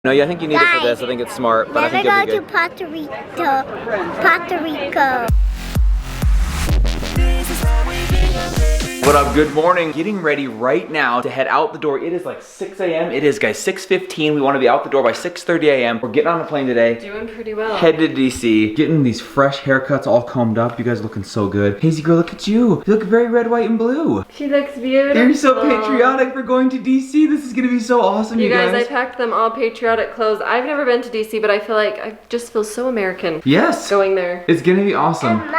No, yeah, I think you need it for this. I think it's smart, but I think it'll be good. Then I go to Puerto Rico. What up, good morning. Getting ready right now to head out the door. It is like 6 a.m. It is, guys, 6:15. We want to be out the door by 6:30 a.m. We're getting on a plane today. Doing pretty well. Headed to DC. Getting these fresh haircuts all combed up. You guys looking so good. Hazy girl, look at you. You look very red, white, and blue. She looks beautiful. You're so patriotic for going to DC. This is going to be so awesome, you guys. I packed them all patriotic clothes. I've never been to DC, but I feel like I just feel so American. Yes. Going there. It's going to be awesome. And Mommy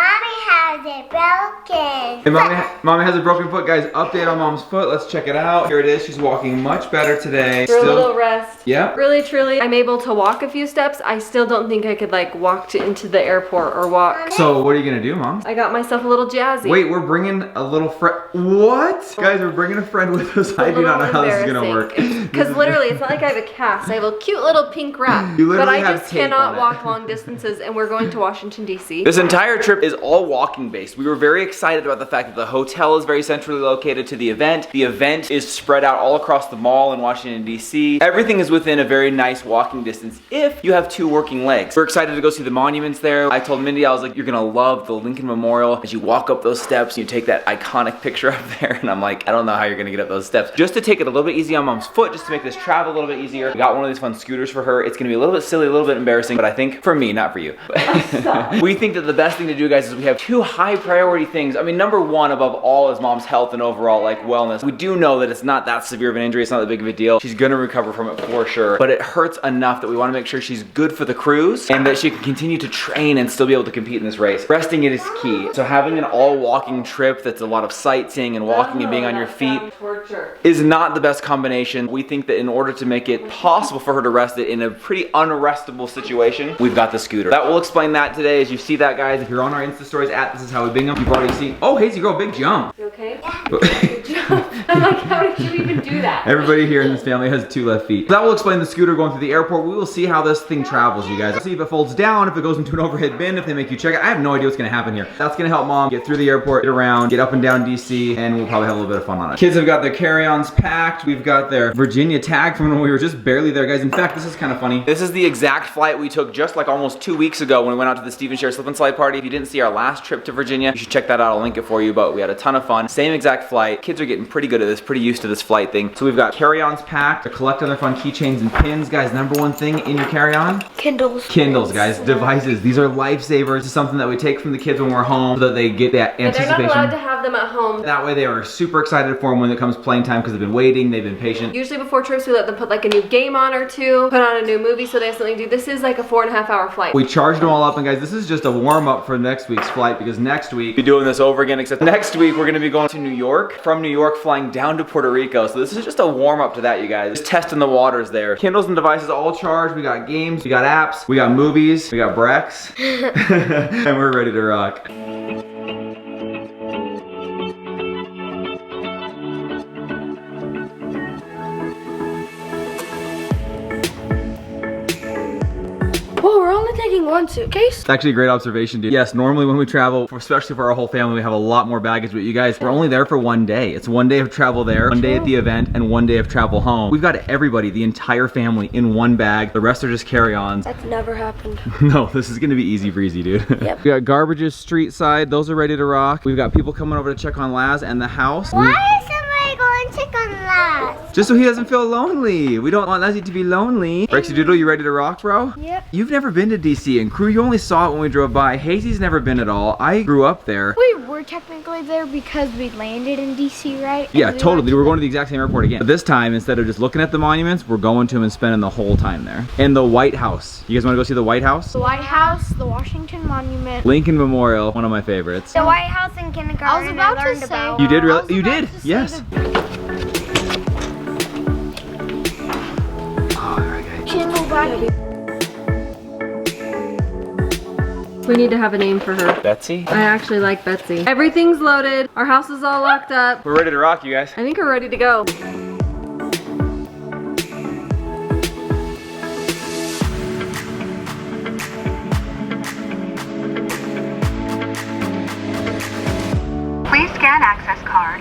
has it broken. And mommy has a broken foot, guys. Update on mom's foot. Let's check it out. Here it is. She's walking much better today. For a little rest. Yeah. Really, truly, I'm able to walk a few steps. I still don't think I could like walk into the airport or walk. So what are you gonna do, Mom? I got myself a little jazzy. Wait, we're bringing a little friend. What? Guys, we're bringing a friend with us. I do not know how this is gonna work. Because literally, it's not like I have a cast. I have a cute little pink wrap. You literally but I have just tape cannot on it. walk long distances, and we're going to Washington, D.C. This entire trip is all walking based. We were very excited about the fact that the hotel is very centrally located to the event. The event is spread out all across the mall in Washington, D.C. Everything is within a very nice walking distance if you have two working legs. We're excited to go see the monuments there. I told Mindy, I was like, you're gonna love the Lincoln Memorial. As you walk up those steps, you take that iconic picture up there, and I'm like, I don't know how you're gonna get up those steps. Just to take it a little bit easy on mom's foot, just to make this travel a little bit easier. We got one of these fun scooters for her. It's gonna be a little bit silly, a little bit embarrassing, but I think for me, not for you. We think that the best thing to do, guys, is we have two high priority things. I mean, number one above all is mom's health and overall like wellness. We do know that it's not that severe of an injury. It's not that big of a deal. She's gonna recover from it for sure, but it hurts enough that we wanna make sure she's good for the cruise and that she can continue to train and still be able to compete in this race. Resting it is key. So having an all walking trip that's a lot of sightseeing and walking and being on your feet is not the best combination. We think that in order to make it possible for her to rest it in a pretty unrestable situation, we've got the scooter. That will explain that today as you see that, guys. If you're on our Insta stories at This Is How We Bingham, you've already seen, oh, Hazy girl, big jump. You okay? Good job. I'm like, how did you even do that? Everybody here in this family has two left feet. That will explain the scooter going through the airport. We will see how this thing travels, you guys. See if it folds down, if it goes into an overhead bin, if they make you check it. I have no idea what's gonna happen here. That's gonna help mom get through the airport, get around, get up and down DC, and we'll probably have a little bit of fun on it. Kids have got their carry-ons packed. We've got their Virginia tag from when we were just barely there, guys. In fact, this is kind of funny. This is the exact flight we took just like almost 2 weeks ago when we went out to the Stephen Share Slip and Slide party. If you didn't see our last trip to Virginia, you should check that out. I'll link it for you, but we had a ton of fun. Same exact flight. Kids are getting pretty good at this, pretty used to this flight thing. So we've got carry-ons packed to collect other fun keychains and pins. Guys, number one thing in your carry-on? Kindles. Kindles, guys, devices. These are lifesavers. This is something that we take from the kids when we're home so that they get that anticipation. They're not allowed to have them at home. That way they are super excited for them when it comes playing time because they've been waiting, they've been patient. Usually before trips we let them put like a new game on or two, put on a new movie so they have something to do. This is like a 4.5 hour flight. We charged them all up, and guys, this is just a warm up for next week's flight because next week we'll be doing this over again, except next week we're gonna be going to New York, from New York flying down to Puerto Rico. So this is just a warm up to that, you guys. Just testing the waters there. Kindles and devices all charged. We got games, we got apps, we got movies, we got Brex, and we're ready to rock. Whoa, we're only taking one suitcase? It's actually a great observation, dude. Yes, normally when we travel, especially for our whole family, we have a lot more baggage, but you guys, we're only there for one day. It's one day of travel there, one day at the event, and one day of travel home. We've got everybody, the entire family, in one bag. The rest are just carry-ons. That's never happened. No, this is gonna be easy breezy, dude. Yep. We got Garbage's street side. Those are ready to rock. We've got people coming over to check on Laz and the house. Why is somebody going to check on Laz? Just so he doesn't feel lonely. We don't want Lazzy to be lonely. Rexy Doodle, you ready to rock, bro? Yep. You've never been to DC, and crew, you only saw it when we drove by. Hazy's never been at all. I grew up there. We were technically there because we landed in DC, right? Yeah, And we totally. went We're going to the exact same airport again. But this time, instead of just looking at the monuments, we're going to them and spending the whole time there. And the White House. You guys want to go see the White House? The White House, the Washington Monument. Lincoln Memorial, one of my favorites. The White House in kindergarten. I was about to learned say. about. You did I was really? You about did? to say Yes. the- Oh, all right, guys. Kindle bag. We need to have a name for her. Betsy? I actually like Betsy. Everything's loaded. Our house is all locked up. We're ready to rock, you guys. I think we're ready to go. Please scan access card.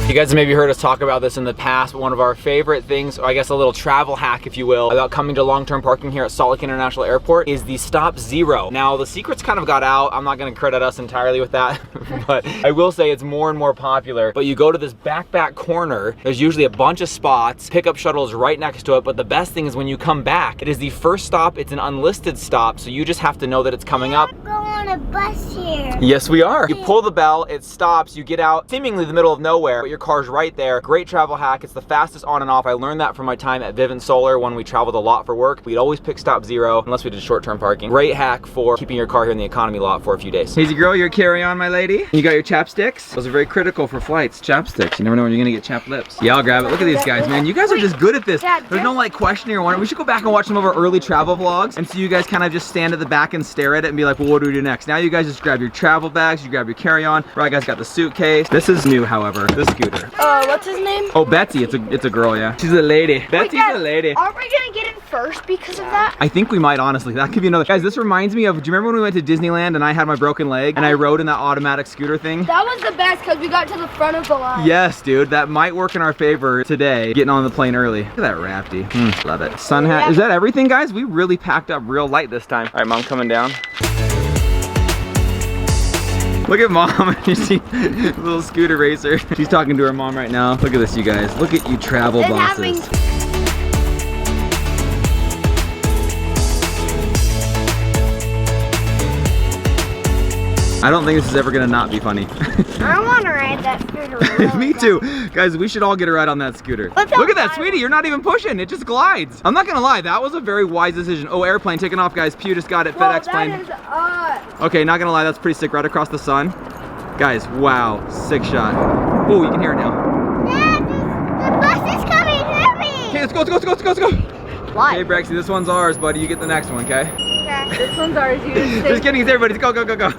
You guys have maybe heard us talk about this in the past, but one of our favorite things, or I guess a little travel hack, if you will, about coming to long-term parking here at Salt Lake International Airport is the Stop Zero. Now, the secrets kind of got out. I'm not gonna credit us entirely with that, but I will say it's more and more popular. But you go to this back corner, there's usually a bunch of spots, pickup shuttles right next to it, but the best thing is when you come back, it is the first stop, it's an unlisted stop, so you just have to know that it's coming up. Go on a bus here. Yes, we are. You pull the bell, it stops, you get out, seemingly the middle of nowhere, but your car's right there. Great travel hack. It's the fastest on and off. I learned that from my time at Vivint Solar when we traveled a lot for work. We'd always pick Stop Zero, unless we did short-term parking. Great hack for keeping your car here in the economy lot for a few days. Hazy girl, your carry-on, my lady. You got your chapsticks? Those are very critical for flights. Chapsticks. You never know when you're gonna get chapped lips. Yeah, I'll grab it. Look at these guys, man. You guys are just good at this. There's no like questioning or wondering. We should go back and watch some of our early travel vlogs and so you guys kind of just stand at the back and stare at it and be like, well, what do we do next? Now you guys just grab your travel bags, you grab your carry-on. Right, guys got the suitcase. This is new, however, the scooter. What's his name? Oh, Betsy. It's a girl, yeah. She's a lady. Betsy's a lady. Aren't we gonna get in first because of that? I think we might, honestly. That could be another. Guys, this reminds me of, do you remember when we went to Disneyland and I had my broken leg and I rode in that automatic scooter thing? That was the best because we got to the front of the line. Yes, dude. That might work in our favor today, getting on the plane early. Look at that Rafty. Love it. Sun hat. Is that everything, guys? We really packed up real light this time. All right, Mom coming down. Look at Mom. You see little scooter racer. She's talking to her mom right now. Look at this, you guys. Look at you travel bosses. I don't think this is ever gonna not be funny. I want to ride that scooter. Really Me too. Guys, we should all get a ride on that scooter. Look at that, sweetie. You're not even pushing. It just glides. I'm not gonna lie. That was a very wise decision. Oh, airplane taking off, guys. Pew just got it. FedEx plane. That is us. Okay, not gonna lie. That's pretty sick. Right across the sun. Guys, wow. Sick shot. Oh, you can hear it now. Dad, the bus is coming. Hear me. Okay, let's go, let's go, let's go, let's go, let's go. Why? Okay, Brexy, this one's ours, buddy. You get the next one, okay? Okay. This one's ours. You just Just kidding. It's everybody's. Go, go, go, go.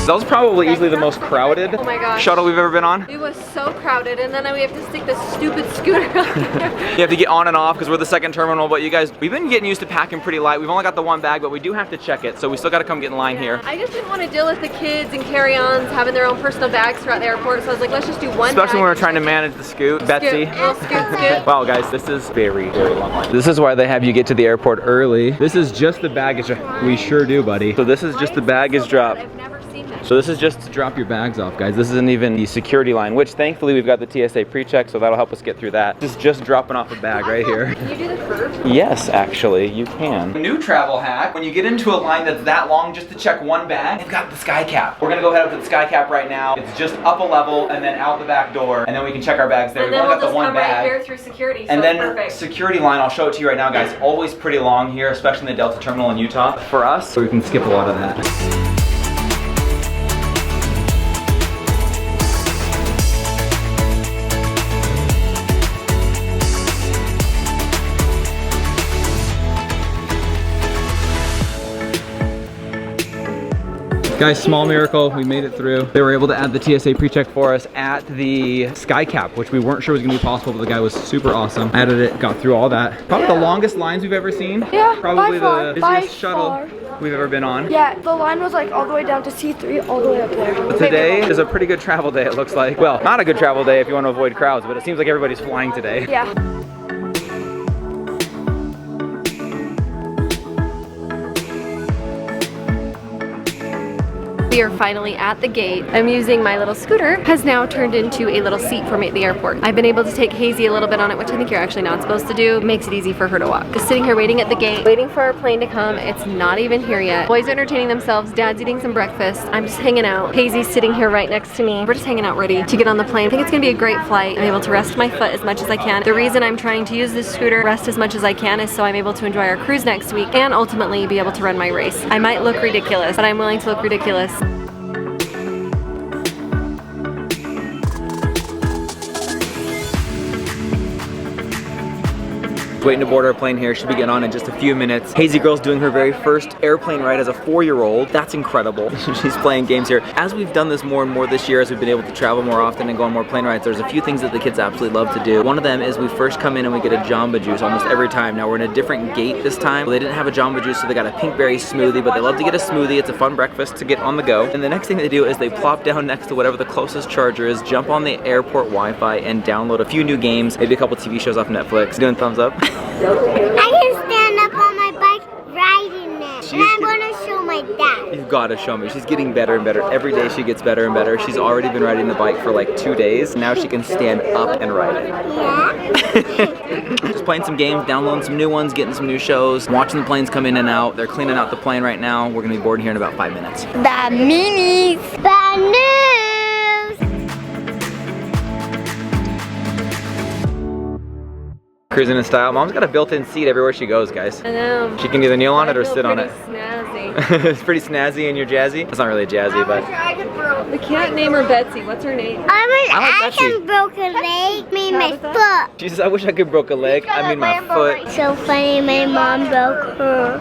That was probably easily the most crowded Oh my gosh. shuttle we've ever been on. It was so crowded, and then we have to stick this stupid scooter on there. You have to get on and off because we're the second terminal, but you guys, we've been getting used to packing pretty light. We've only got the one bag, but we do have to check it, so we still got to come get in line here. I just didn't want to deal with the kids and carry-ons having their own personal bags throughout the airport, so I was like, let's just do one Especially bag. when we're trying to manage the scoot. Betsy. Scoot. Wow, guys, this is very, very long line. This is why they have you get to the airport early. This is just the baggage. We sure do, buddy. So this is just the baggage drop. I've never seen that. So this is just to drop your bags off, guys. This isn't even the security line, which thankfully we've got the TSA pre-check, so that'll help us get through that. This is just dropping off a bag right here. Can you do the curve? Yes, actually, you can. New travel hack, when you get into a line that's that long just to check one bag, they've got the sky cap. We're gonna go head up to the sky cap right now. It's just up a level and then out the back door, and then we can check our bags there. And We've then only we'll got just the one come right bag. here through security, so And it's then perfect. security line, I'll show it to you right now, guys. Always pretty long here, especially in the Delta terminal in Utah. For us, so we can skip a lot of that. Guys, small miracle, we made it through. They were able to add the TSA pre-check for us at the sky cap, which we weren't sure was gonna be possible, but the guy was super awesome. Added it, got through all that. Probably the longest lines we've ever seen. Yeah, Probably by far, the by busiest shuttle far. we've ever been on. Yeah, the line was like all the way down to C3, all the way up there. Today is a pretty good travel day, it looks like. Well, not a good travel day if you want to avoid crowds, but it seems like everybody's flying today. Yeah. We are finally at the gate. I'm using my little scooter, has now turned into a little seat for me at the airport. I've been able to take Hazy a little bit on it, which I think you're actually not supposed to do. It makes it easy for her to walk. Just sitting here waiting at the gate, waiting for our plane to come. It's not even here yet. Boys are entertaining themselves. Dad's eating some breakfast. I'm just hanging out. Hazy's sitting here right next to me. We're just hanging out ready to get on the plane. I think it's gonna be a great flight. I'm able to rest my foot as much as I can. The reason I'm trying to use this scooter, rest as much as I can, is so I'm able to enjoy our cruise next week and ultimately be able to run my race. I might look ridiculous, but I'm willing to look ridiculous. waiting to board our plane here. She'll be getting on in just a few minutes. Hazy girl's doing her very first airplane ride as a 4-year-old. That's incredible. She's playing games here. As we've done this more and more this year, as we've been able to travel more often and go on more plane rides, there's a few things that the kids absolutely love to do. One of them is we first come in and we get a Jamba Juice almost every time. Now we're in a different gate this time. Well, they didn't have a Jamba Juice, so they got a pink berry smoothie, but they love to get a smoothie. It's a fun breakfast to get on the go. And the next thing they do is they plop down next to whatever the closest charger is, jump on the airport Wi-Fi, and download a few new games, maybe a couple TV shows off Netflix. Doing thumbs up? I can stand up on my bike riding it. And I'm going to show my dad. You've got to show me. She's getting better and better. Every day she gets better and better. She's already been riding the bike for like 2 days. Now she can stand up and ride it. Yeah. Just playing some games, downloading some new ones, getting some new shows, watching the planes come in and out. They're cleaning out the plane right now. We're going to be boarding here in about 5 minutes. Bad meanies. Bad news. Cruising in style. Mom's got a built-in seat everywhere she goes, guys. I know. She can either kneel on it or sit on it. Snazzy. It's pretty snazzy and you're jazzy. It's not really jazzy, but We can't name her Betsy. What's her name? I like Betsy. I broke a leg, made my foot. she says, I wish I could broke a leg. I mean my foot. So funny, my mom broke her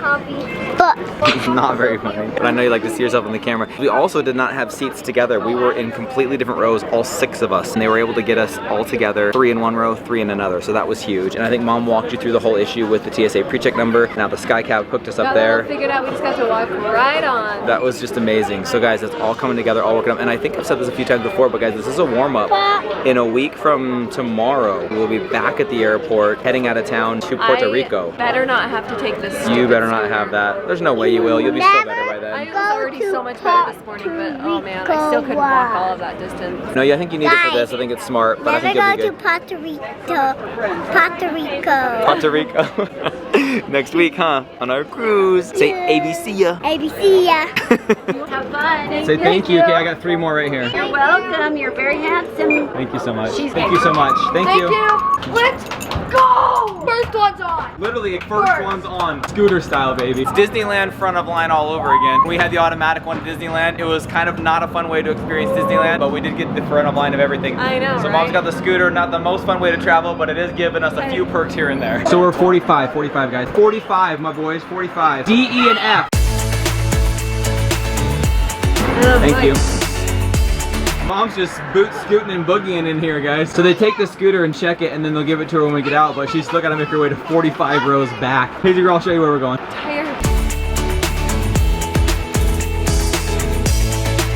foot. It's not very funny, but I know you like to see yourself in the camera. We also did not have seats together. We were in completely different rows, all 6 of us, and they were able to get us all together, 3 in one row, 3 in another, so that was huge. And I think Mom walked you through the whole issue with the TSA pre-check number. Now the Sky Cab hooked us up there. Figured out we just got to walk right on. That was just amazing. So guys, it's all coming together, all working up. And I think I've said this a few times before, but guys, this is a warm-up. In a week from tomorrow, we will be back at the airport, heading out of town to Puerto Rico. Better not have to take this. You better not have that. There's no way you will. You'll be so better by I then. was already so much better this morning, but oh man, I still couldn't walk all of that distance. No, yeah, I think you need it for this. I think it's smart, but I think Never you'll go be to good. Puerto Rico. Puerto Rico. Next week, huh? On our cruise. Say ABC ya. ABC, yeah. Have fun. Say thank you. Okay, I got 3 more right here. You're welcome. You're very handsome. Thank you so much. She's Thank you so much. Thank you. Let's go. First one's on. Literally, first one's on. Scooter style, baby. It's Disneyland front of line all over again. We had the automatic one at Disneyland. It was kind of not a fun way to experience Disneyland, but we did get the front of line of everything. I know, So Mom's got the scooter, not the most fun way to travel, but it is giving us a few perks here and there. So we're 45 guys. 45, my boys, 45. D, E, and F. Thank you. Mom's just boot scooting and boogieing in here, guys. So they take the scooter and check it, and then they'll give it to her when we get out, but she's still got to make her way to 45 rows back. Hazy girl, I'll show you where we're going. Tired.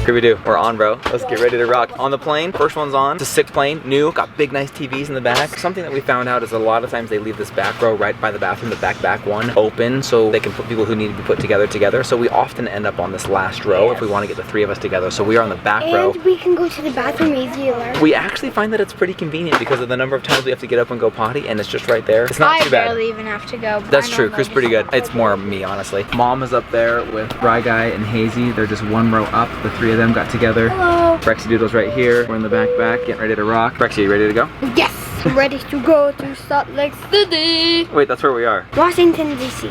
Here we do. We're on, bro. Let's get ready to rock. On the plane, first one's on. It's a 6 plane, new. Got big, nice TVs in the back. Something that we found out is a lot of times they leave this back row right by the bathroom, the back one, open, so they can put people who need to be put together. So we often end up on this last row if we want to get the 3 of us together. So we are on the back row. And we can go to the bathroom easier. We actually find that it's pretty convenient because of the number of times we have to get up and go potty, and it's just right there. It's not too bad. I barely even have to go. That's true. Chris pretty good. It's more me, honestly. Mom is up there with Rye Guy and Hazy. They're just 1 row up. The 3 of them got together. Hello. Brexy Doodle's right here. We're in the back, getting ready to rock. Brexy, you ready to go? Yes. Ready to go to Salt Lake City. Wait, that's where we are. Washington, D.C.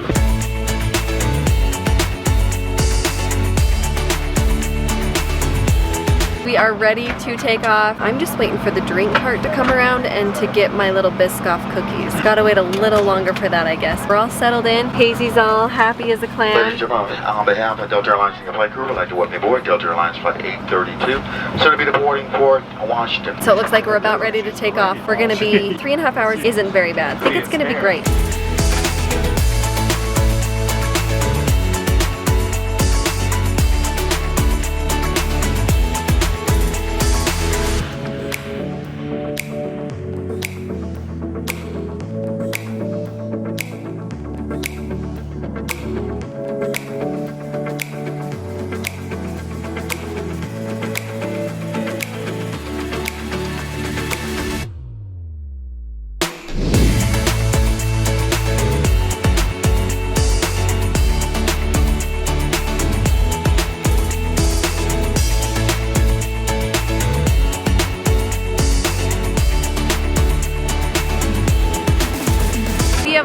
We are ready to take off. I'm just waiting for the drink cart to come around and to get my little Biscoff cookies. Gotta wait a little longer for that, I guess. We're all settled in. Hazy's all happy as a clam. Ladies and gentlemen, on behalf of Delta Airlines and the flight crew, I'd like to welcome you aboard Delta Airlines Flight 832. So to be the boarding for Washington. So it looks like we're about ready to take off. We're gonna be 3.5 hours. Isn't very bad. I think it's gonna be great.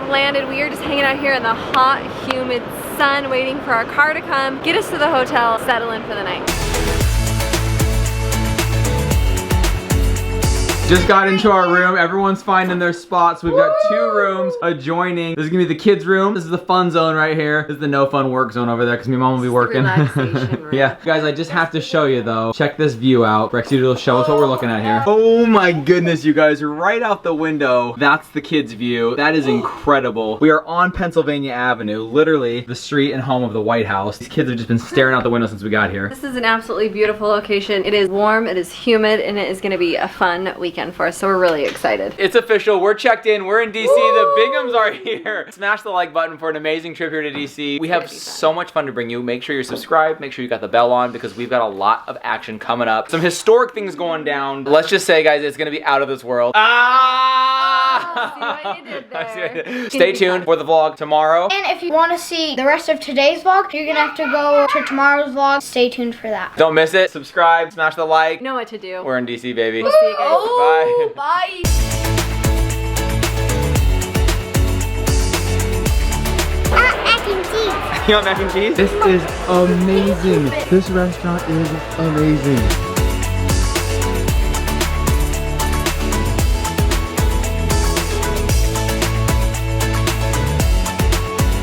Landed. We are just hanging out here in the hot, humid sun, waiting for our car to come, get us to the hotel, settle in for the night. Just got into our room. Everyone's finding their spots. We've got 2 rooms adjoining. This is gonna be the kids' room. This is the fun zone right here. This is the no fun work zone over there because my mom will be working. Relaxation room. Yeah. Guys, I just have to show you though. Check this view out. Rexy, will show us what we're looking at here. Oh my goodness, you guys. Right out the window. That's the kids' view. That is incredible. We are on Pennsylvania Avenue, literally the street and home of the White House. These kids have just been staring out the window since we got here. This is an absolutely beautiful location. It is warm, it is humid, and it is gonna be a fun weekend for us, so we're really excited. It's official. We're checked in. We're in DC. The Binghams are here. Smash the like button for an amazing trip here to DC. We have so much fun to bring you. Make sure you're subscribed. Make sure you got the bell on because we've got a lot of action coming up. Some historic things going down. Let's just say, guys, it's going to be out of this world. See what you did there. Stay tuned for the vlog tomorrow. And if you want to see the rest of today's vlog, you're gonna have to go to tomorrow's vlog. Stay tuned for that. Don't miss it. Subscribe. Smash the like. You know what to do. We're in DC, baby. We'll see you guys. Oh, Bye. bye. Mac and cheese. You want mac and cheese? This is amazing. This restaurant is amazing.